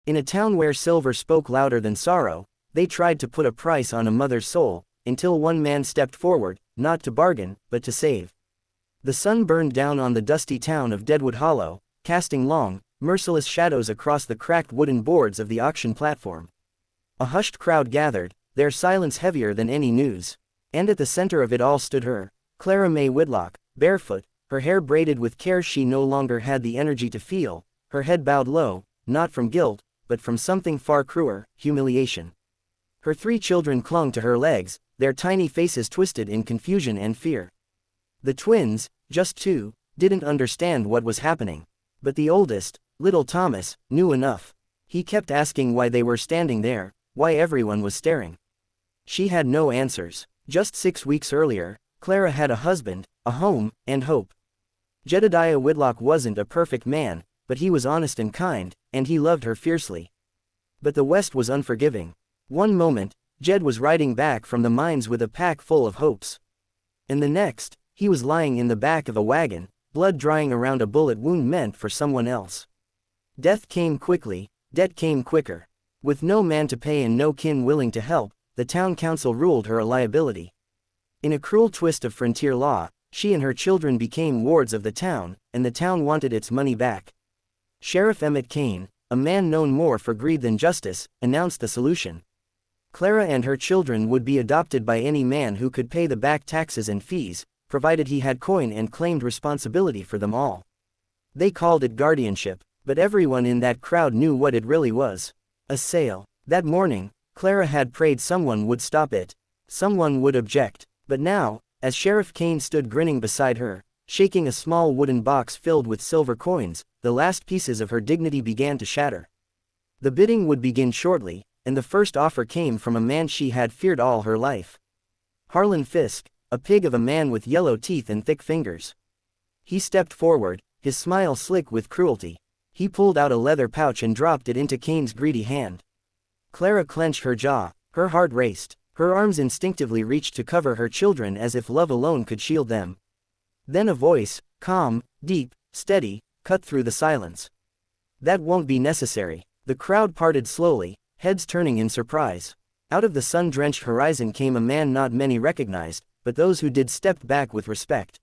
In a town where silver spoke louder than sorrow, they tried to put a price on a mother's soul, until one man stepped forward, not to bargain, but to save. The sun burned down on the dusty town of Deadwood Hollow, casting long, merciless shadows across the cracked wooden boards of the auction platform. A hushed crowd gathered, their silence heavier than any news. And at the center of it all stood her, Clara May Whitlock, barefoot, her hair braided with care she no longer had the energy to feel, her head bowed low, not from guilt, but from something far crueler, humiliation. Her 3 children clung to her legs, their tiny faces twisted in confusion and fear. The twins, just 2, didn't understand what was happening. But the oldest, little Thomas, knew enough. He kept asking why they were standing there, why everyone was staring. She had no answers. Just 6 weeks earlier, Clara had a husband, a home, and hope. Jedediah Whitlock wasn't a perfect man, but he was honest and kind, and he loved her fiercely. But the West was unforgiving. One moment, Jed was riding back from the mines with a pack full of hopes. And the next, he was lying in the back of a wagon, blood drying around a bullet wound meant for someone else. Death came quickly, debt came quicker. With no man to pay and no kin willing to help, the town council ruled her a liability. In a cruel twist of frontier law, she and her children became wards of the town, and the town wanted its money back. Sheriff Emmett Kane, a man known more for greed than justice, announced the solution. Clara and her children would be adopted by any man who could pay the back taxes and fees, provided he had coin and claimed responsibility for them all. They called it guardianship, but everyone in that crowd knew what it really was. A sale. That morning, Clara had prayed someone would stop it. Someone would object. But now, as Sheriff Kane stood grinning beside her, shaking a small wooden box filled with silver coins, the last pieces of her dignity began to shatter. The bidding would begin shortly, and the first offer came from a man she had feared all her life. Harlan Fisk, a pig of a man with yellow teeth and thick fingers. He stepped forward, his smile slick with cruelty. He pulled out a leather pouch and dropped it into Kane's greedy hand. Clara clenched her jaw, her heart raced. Her arms instinctively reached to cover her children as if love alone could shield them. Then a voice, calm, deep, steady, cut through the silence. That won't be necessary. The crowd parted slowly, heads turning in surprise. Out of the sun-drenched horizon came a man not many recognized, but those who did stepped back with respect.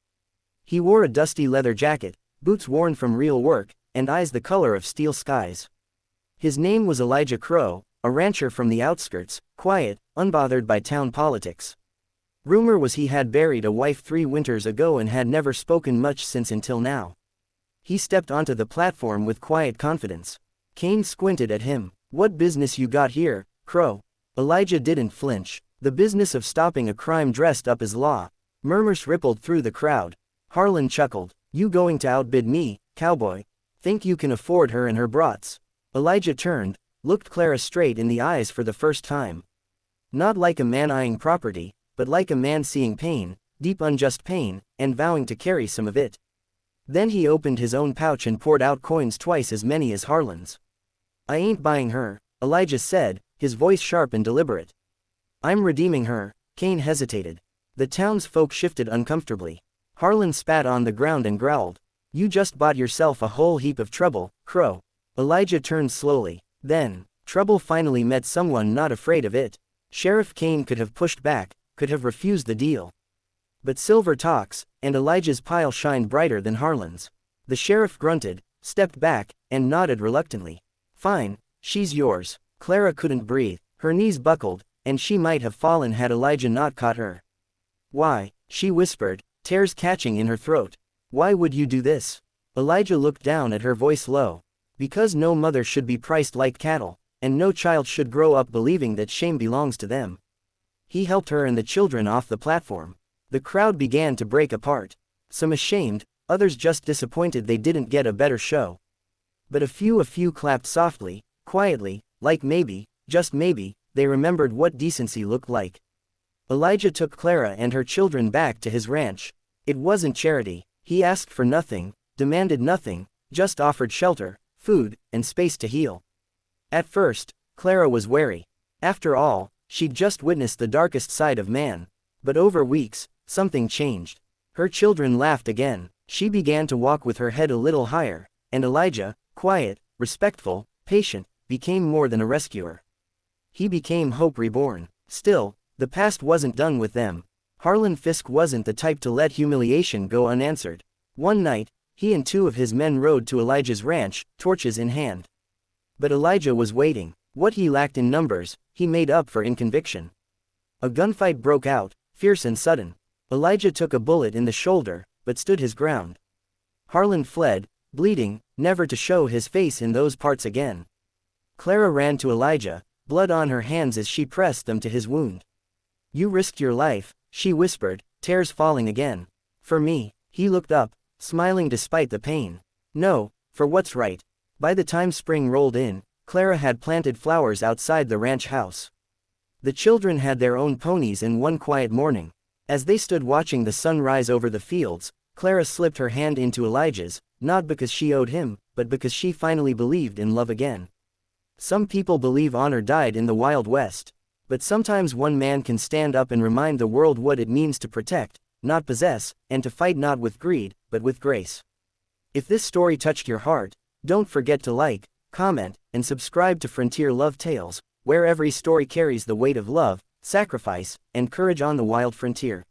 He wore a dusty leather jacket, boots worn from real work, and eyes the color of steel skies. His name was Elijah Crow, a rancher from the outskirts, quiet, unbothered by town politics. Rumor was he had buried a wife 3 winters ago and had never spoken much since until now. He stepped onto the platform with quiet confidence. Kane squinted at him. "What business you got here, Crow?" Elijah didn't flinch. "The business of stopping a crime dressed up as law." Murmurs rippled through the crowd. Harlan chuckled. "You going to outbid me, cowboy? Think you can afford her and her brats?" Elijah turned, looked Clara straight in the eyes for the first time. Not like a man eyeing property, but like a man seeing pain, deep unjust pain, and vowing to carry some of it. Then he opened his own pouch and poured out coins twice as many as Harlan's. "I ain't buying her," Elijah said, his voice sharp and deliberate. "I'm redeeming her." Kane hesitated. The townsfolk shifted uncomfortably. Harlan spat on the ground and growled. "You just bought yourself a whole heap of trouble, Crow." Elijah turned slowly. Then, trouble finally met someone not afraid of it. Sheriff Kane could have pushed back, could have refused the deal. But silver talks, and Elijah's pile shined brighter than Harlan's. The sheriff grunted, stepped back, and nodded reluctantly. "Fine, she's yours." Clara couldn't breathe, her knees buckled, and she might have fallen had Elijah not caught her. "Why?" she whispered, tears catching in her throat. "Why would you do this?" Elijah looked down at her, voice low. "Because no mother should be priced like cattle, and no child should grow up believing that shame belongs to them." He helped her and the children off the platform. The crowd began to break apart. Some ashamed, others just disappointed they didn't get a better show. But a few clapped softly, quietly, like maybe, just maybe, they remembered what decency looked like. Elijah took Clara and her children back to his ranch. It wasn't charity. He asked for nothing, demanded nothing, just offered shelter, food, and space to heal. At first, Clara was wary. After all, she'd just witnessed the darkest side of man. But over weeks, something changed. Her children laughed again. She began to walk with her head a little higher, and Elijah, quiet, respectful, patient, became more than a rescuer. He became hope reborn. Still, the past wasn't done with them. Harlan Fisk wasn't the type to let humiliation go unanswered. One night, he and 2 of his men rode to Elijah's ranch, torches in hand. But Elijah was waiting. What he lacked in numbers, he made up for in conviction. A gunfight broke out, fierce and sudden. Elijah took a bullet in the shoulder, but stood his ground. Harlan fled, bleeding, never to show his face in those parts again. Clara ran to Elijah, blood on her hands as she pressed them to his wound. "You risked your life," she whispered, tears falling again. "For me." He looked up, smiling despite the pain. "No, for what's right." By the time spring rolled in, Clara had planted flowers outside the ranch house. The children had their own ponies, and one quiet morning, as they stood watching the sun rise over the fields, Clara slipped her hand into Elijah's, not because she owed him, but because she finally believed in love again. Some people believe honor died in the Wild West. But sometimes one man can stand up and remind the world what it means to protect, not possess, and to fight not with greed, but with grace. If this story touched your heart, don't forget to like, comment, and subscribe to Frontier Love Tales, where every story carries the weight of love, sacrifice, and courage on the wild frontier.